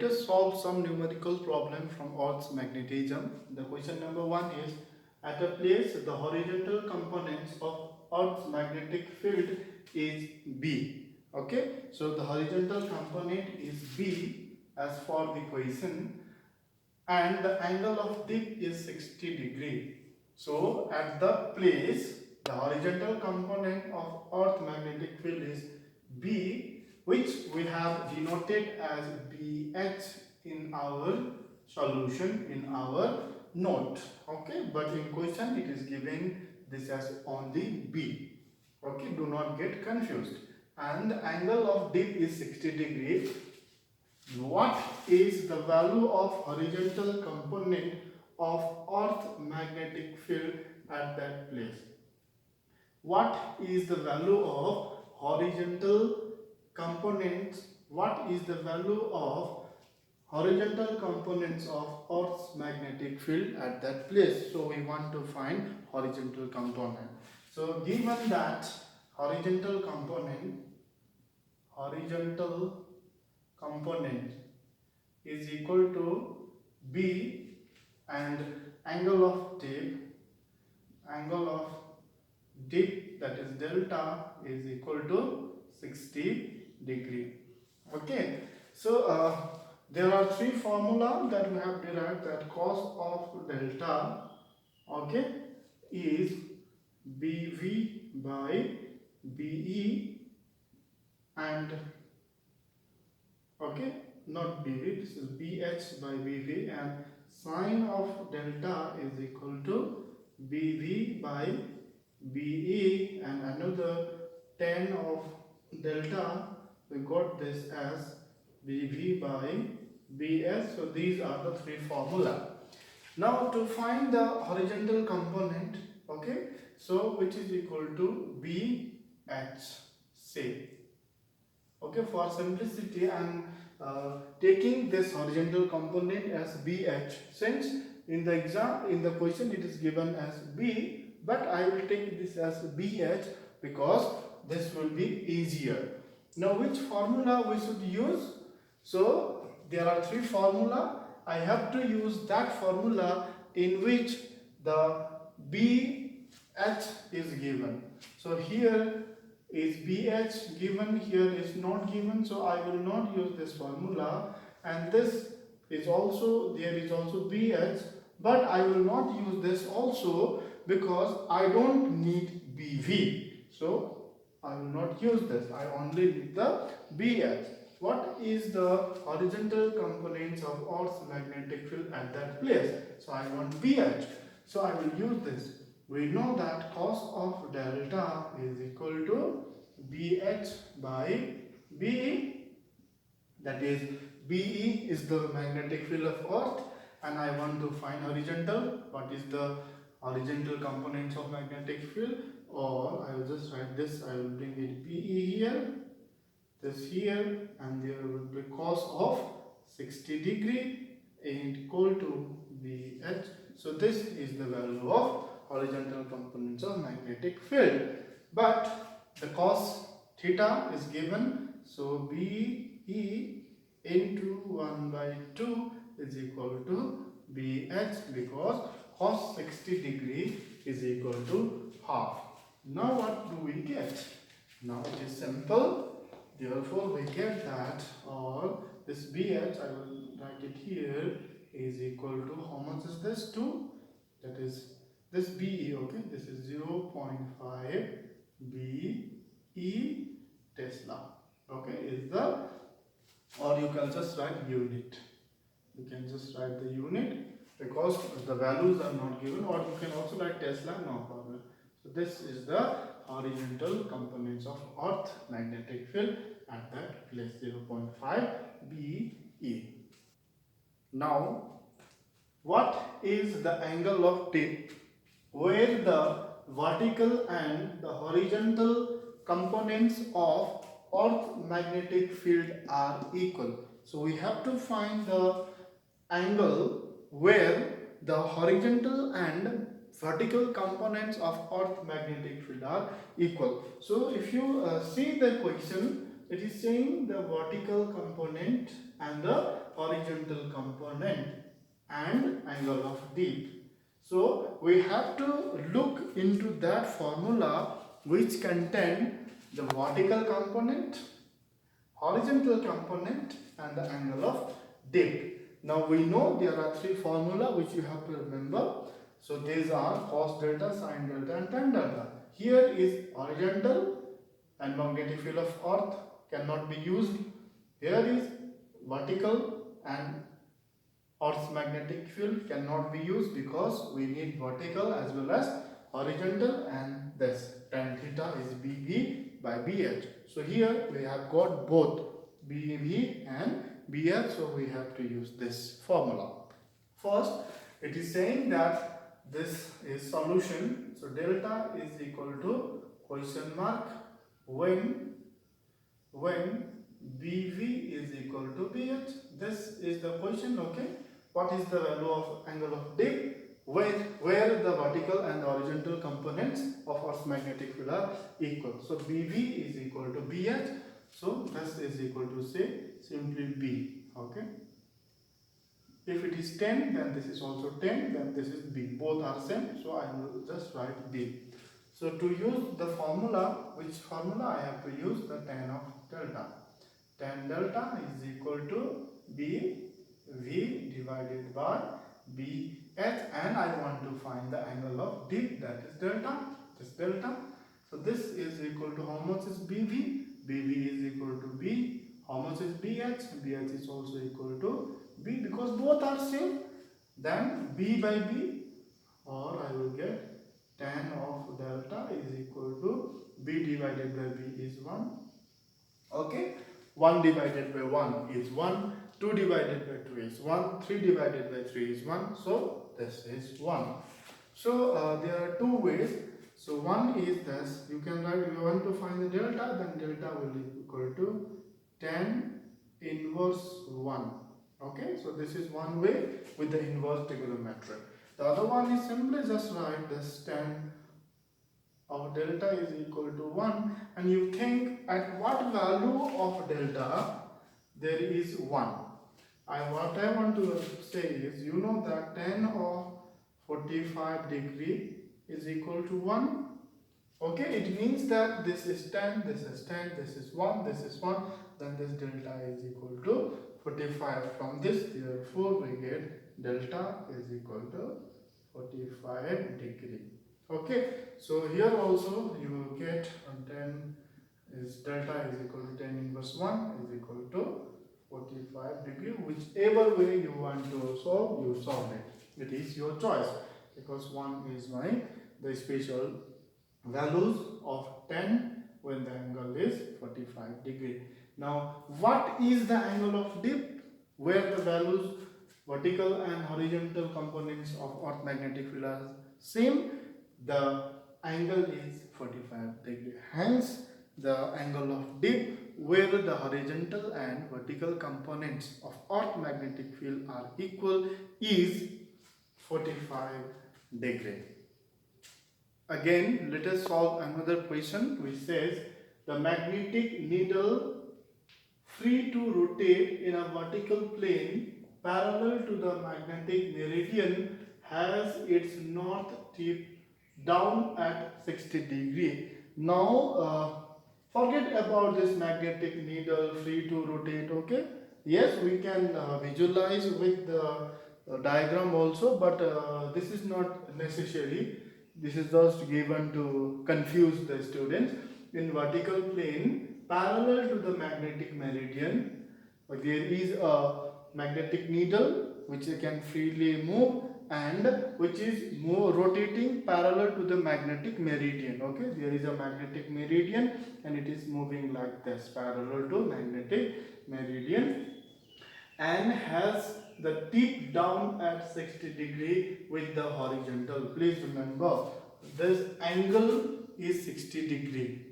us solve some numerical problem from Earth's magnetism. The question number 1 is, at a place the horizontal components of Earth's magnetic field is B. Okay, so the horizontal component is B as for the question, and the angle of dip is 60 degree. So at the place the horizontal component of Earth magnetic field is B, which we have denoted as BH in our solution, in our note. Okay, but in question it is given this as only B. Okay, do not get confused. And the angle of dip is 60 degree. What is the value of horizontal component of Earth magnetic field at that place? What is the value of horizontal components? What is the value of horizontal components of Earth's magnetic field at that place? So we want to find horizontal component. So given that horizontal component is equal to B, and angle of dip, that is delta, is equal to 60 degree. Okay, so there are three formula that we have derived, that cos of delta, okay, is BV by BE, and okay, not BV, this is BH by BV, and sine of delta is equal to BV by BE, and another tan of delta, we got this as BV by BS. So these are the three formula. Now to find the horizontal component, okay, so which is equal to BH, say. Okay, for simplicity I am taking this horizontal component as BH, since in the question it is given as B, but I will take this as BH because this will be easier. Now which formula we should use? So there are three formula. I have to use that formula in which the BH is given. So here is BH given, here is not given, so I will not use this formula, and this is also, there is also BH, but I will not use this also because I don't need BV, so I will not use this, I only need the BH. What is the horizontal components of Earth's magnetic field at that place? So I want BH, so I will use this. We know that cos of delta is equal to BH by BE, that is BE is the magnetic field of Earth, and I want to find horizontal. What is the horizontal components of magnetic field? Or I will just write this, I will bring it BE here, this here, and there will be cos of 60 degree equal to BH. So this is the value of horizontal components of magnetic field. But the cos theta is given, so BE into 1 by 2 is equal to BH, because cos 60 degree is equal to half. Now what do we get? Now it is simple. Therefore we get that, or this BH, I will write it here, is equal to, how much is this? 2. That is this BE, okay, this is 0.5 BE Tesla, okay, is the, or you can just write unit. You can just write the unit because the values are not given, or you can also write Tesla, no problem. So this is the horizontal components of Earth magnetic field at that place, 0.5 BE. Now, what is the angle of tip where the vertical and the horizontal components of Earth magnetic field are equal? So we have to find the angle where the horizontal and vertical components of Earth magnetic field are equal. So if you see the question, it is saying the vertical component and the horizontal component and angle of dip. So we have to look into that formula which contain the vertical component, horizontal component and the angle of dip. Now we know there are three formula which you have to remember. So these are cos delta, sin delta and tan delta. Here is horizontal and magnetic field of earth cannot be used. Here is vertical and Earth's magnetic field cannot be used because we need vertical as well as horizontal, and this tan theta is BV by BH. So here we have got both BV and BH, so we have to use this formula. First, it is saying that this is solution. So delta is equal to question mark when BV is equal to BH. This is the question, okay? What is the value of angle of dip where the vertical and the horizontal components of Earth's magnetic field are equal? So BV is equal to BH. So this is equal to, say, simply B, okay? If it is 10, then this is also 10, then this is B. Both are same, so I will just write B. So to use the formula, which formula I have to use? The tan of delta. Tan delta is equal to BV divided by BH, and I want to find the angle of dip, that is delta, this delta. So this is equal to, how much is BV? BV is equal to B. How much is BH? BH is also equal to B, because both are same. Then B by B, or I will get tan of delta is equal to B divided by B is 1. Okay, 1 divided by 1 is 1, 2 divided by 2 is 1, 3 divided by 3 is 1, so this is 1. So there are two ways. So one is this, you can write, if you want to find the delta, then delta will be equal to tan inverse 1. Okay, so this is one way with the inverse trigonometry. The other one is simply just write this tan of delta is equal to 1, and you think at what value of delta there is 1. What I want to say is, you know that tan of 45 degree is equal to 1. Okay, it means that this is tan, this is tan, this is 1, this is 1, then this delta is equal to 45. From this, therefore, we get delta is equal to 45 degree. Okay, so here also you will get tan is delta is equal to tan inverse 1 is equal to 45 degree. Whichever way you want to solve, you solve it. It is your choice, because one is the special values of tan when the angle is 45 degree. Now, what is the angle of dip where the values vertical and horizontal components of Earth magnetic field are same? The angle is 45 degree. Hence, the angle of dip where the horizontal and vertical components of Earth magnetic field are equal is 45 degree. Again, let us solve another question which says the magnetic needle free to rotate in a vertical plane parallel to the magnetic meridian has its north tip down at 60 degree. Now, forget about this magnetic needle free to rotate, okay? Yes, we can visualize with the diagram also, but this is not necessary. This is just given to confuse the students. In vertical plane, parallel to the magnetic meridian, there is a magnetic needle which can freely move and which is rotating parallel to the magnetic meridian. Okay, there is a magnetic meridian and it is moving like this parallel to magnetic meridian and has the tip down at 60 degree with the horizontal. Please remember, this angle is 60 degree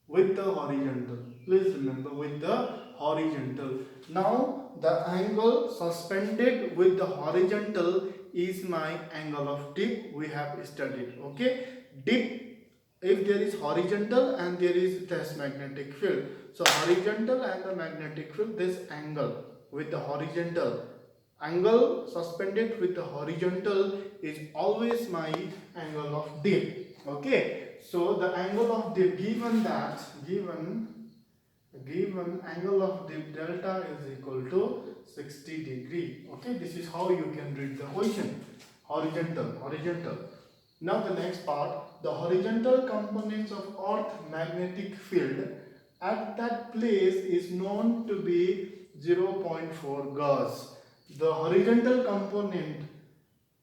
with the horizontal. Please remember, with the horizontal. Now the angle suspended with the horizontal is my angle of dip we have studied. Okay, dip, if there is horizontal and there is this magnetic field, so horizontal and the magnetic field, this angle, with the horizontal. Angle suspended with the horizontal is always my angle of dip. Okay, so the angle of dip, given angle of dip delta is equal to 60 degree. Okay, this is how you can read the question. Horizontal. Now the next part, the horizontal components of Earth magnetic field at that place is known to be 0.4 Gauss. The horizontal component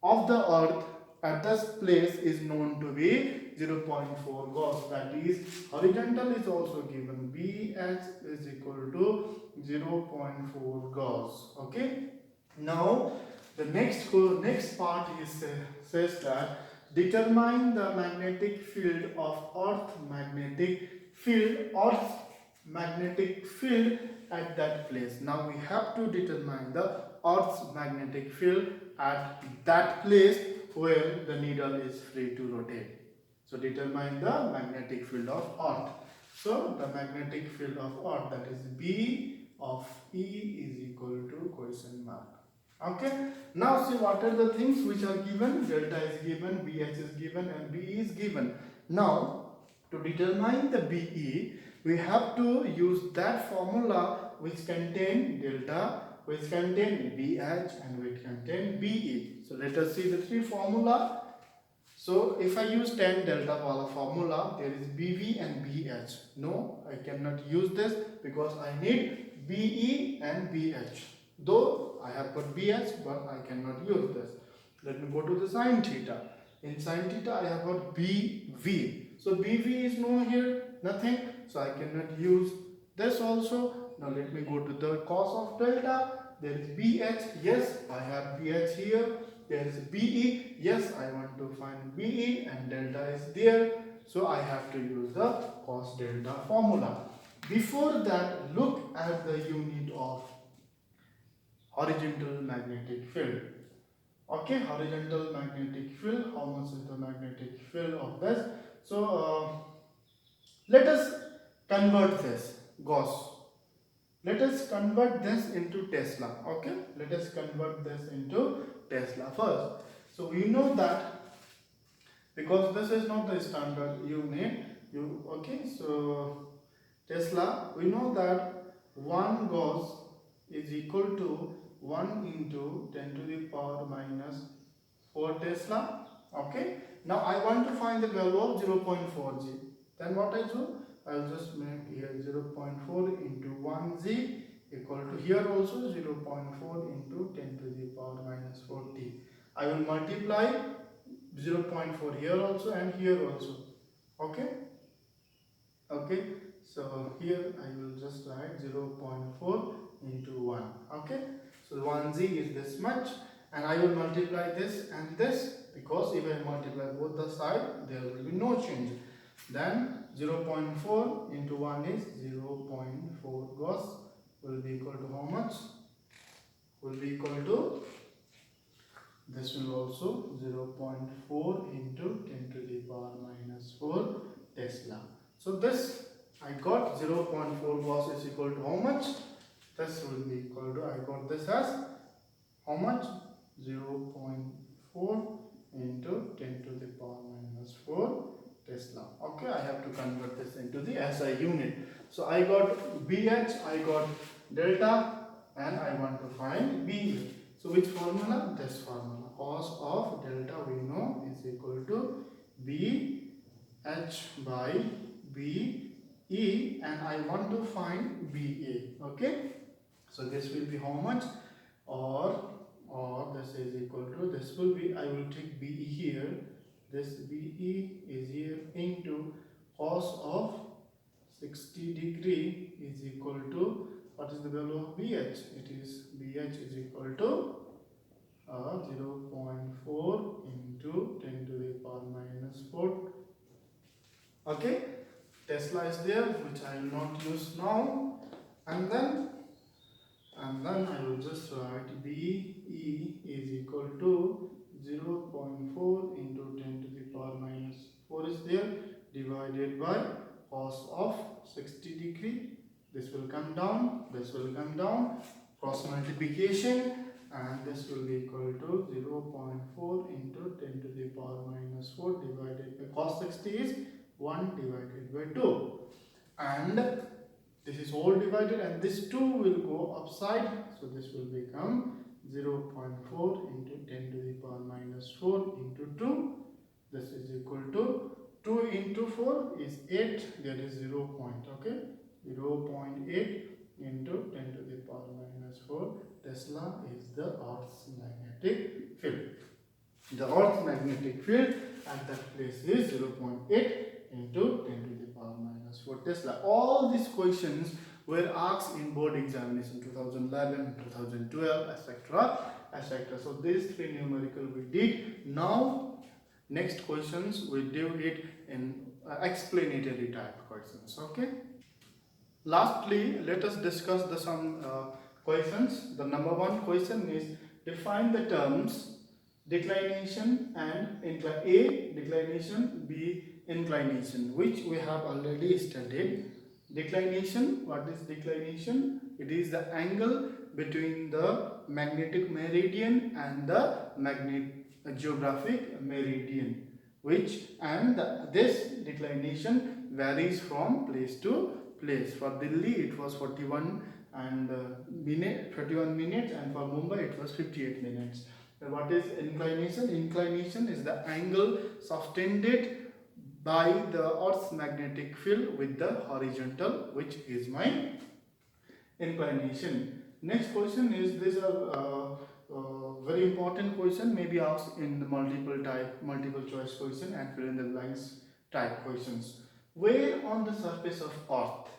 of the Earth at this place is known to be 0.4 Gauss. That is, horizontal is also given. BH is equal to 0.4 Gauss. Okay. Now the next part is says that determine the magnetic field of Earth's magnetic field at that place. Now we have to determine the Earth's magnetic field at that place where the needle is free to rotate. So determine the magnetic field of Earth. So the magnetic field of Earth, that is B of E, is equal to question mark. Okay. Now see what are the things which are given. Delta is given, BH is given, and BE is given. Now to determine the BE, we have to use that formula which contain delta, which contain BH, and which contain BE. So let us see the three formula. So if I use tan delta formula, there is BV and BH. No, I cannot use this because I need BE and BH. Though I have got BH, but I cannot use this. Let me go to the sine theta. In sine theta, I have got BV. So BV is no here, nothing. So I cannot use this also. Now let me go to the cos of delta. There is BH. Yes, I have BH here. There is BE. Yes, I want to find BE, and delta is there. So I have to use the cos delta formula. Before that, look at the unit of horizontal magnetic field. Okay, horizontal magnetic field. How much is the magnetic field of this? So let us convert this Gauss. Let us convert this into Tesla. Okay, let us convert this into Tesla first. So we know that because this is not the standard unit. Okay, so Tesla, we know that 1 Gauss is equal to 1 into 10 to the power minus 4 Tesla. Okay, now I want to find the value of 0.4 G. Then what I do? I will just make here 0.4 into 1 G equal to here also 0.4 into 10 to the power minus 40. I will multiply 0.4 here also and here also. Okay. Okay. So here I will just write 0.4 into 1. Okay. So 1G is this much, and I will multiply this and this, because if I multiply both the side, there will be no change. Then 0.4 into 1 is 0.4 Gauss will be equal to how much? Will be equal to, this will also 0.4 into 10 to the power minus 4 Tesla. So this I got 0.4 Gauss is equal to how much? This will be equal to, I got this as how much? 0.4 into 10 to the power minus 4 Tesla. Okay, I have to convert this into the SI unit. So I got BH, I got delta, and I want to find BE. So which formula? This formula. Cos of delta we know is equal to BH by BE, and I want to find BA. Okay. So this will be how much? Or this is equal to, this will be, I will take BE here. This BE is here into cos of 60 degree is equal to, what is the value of BH? It is BH is equal to 0.4 into 10 to the power minus 4. Okay, Tesla is there, which I will not use now, and then I will just write BE is equal to 0.4 into 10 to the power minus 4 is there, divided by cos of 60 degree. This will come down, this will come down, cross multiplication, and this will be equal to 0.4 into 10 to the power minus 4 divided by cos 60 is 1 divided by 2, and this is all divided and this 2 will go upside, so this will become 0.4 into 10 to the power minus 4 into 2. This is equal to 2 into 4 is 8, that is 0. Okay, 0.8 into 10 to the power minus 4 Tesla is the Earth's magnetic field. The Earth's magnetic field at that place is 0.8 into 10 to the power minus 4 Tesla. All these questions were asked in board examination 2011, 2012, etc. etc. So these three numerical we did. Now next questions we do it in explanatory type questions. Okay. Lastly, let us discuss the some questions. The number one question is define the terms declination and A declination, B inclination, which we have already studied. Declination, what is declination? It is the angle between the magnetic meridian and the geographic meridian, which this declination varies from place to place. For Delhi it was 41 minutes, and for Mumbai it was 58 minutes. What is inclination? Inclination is the angle subtended by the Earth's magnetic field with the horizontal, which is my inclination. Next question is, this very important question, may be asked in the multiple choice question and fill in the blanks type questions. Where on the surface of Earth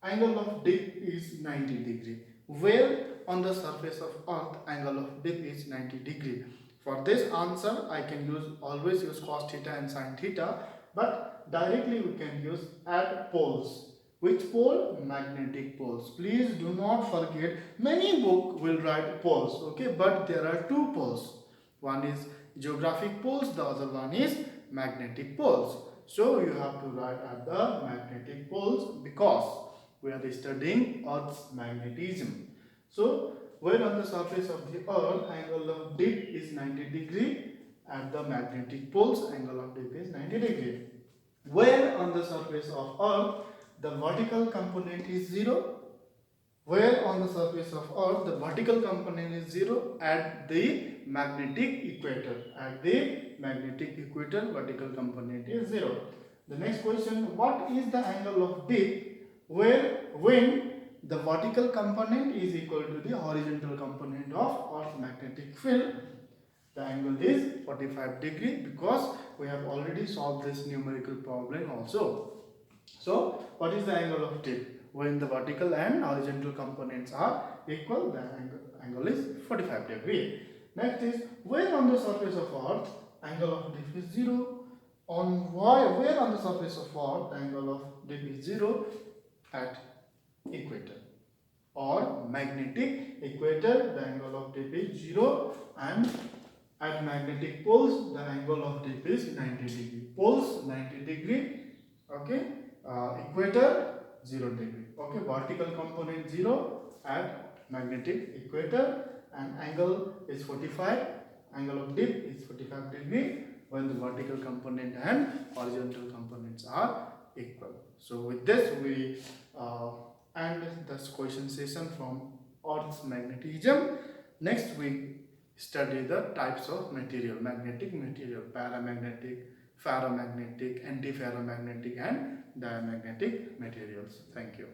angle of dip is 90 degree? Where on the surface of Earth angle of dip is 90 degree? For this answer I can always use cos theta and sin theta, but directly we can use at poles. Which pole? Magnetic poles. Please do not forget, many books will write poles, okay, but there are two poles. One is geographic poles, the other one is magnetic poles. So you have to write at the magnetic poles because we are studying Earth's magnetism. So where on the surface of the Earth angle of dip is 90 degree, at the magnetic poles angle of dip is 90 degree. Where on the surface of Earth the vertical component is 0? Where on the surface of Earth the vertical component is 0? At the magnetic equator. At the magnetic equator vertical component is 0. The next question, what is the angle of dip when the vertical component is equal to the horizontal component of Earth's magnetic field? The angle is 45 degree because we have already solved this numerical problem also. So what is the angle of dip? When the vertical and horizontal components are equal, the angle is 45 degree. Next is, where on the surface of Earth angle of dip is 0? Where on the surface of Earth angle of dip is 0? At equator or magnetic equator, the angle of dip is 0, and at magnetic poles the angle of dip is 90 degree. Poles 90 degree, okay, equator 0 degree, okay, vertical component 0 at magnetic equator, and angle is 45, angle of dip is 45 degree when the vertical component and horizontal components are equal. So with this we end this question session from Earth's magnetism. Next we study the types of material: magnetic material, paramagnetic, ferromagnetic, antiferromagnetic and diamagnetic materials. Thank you.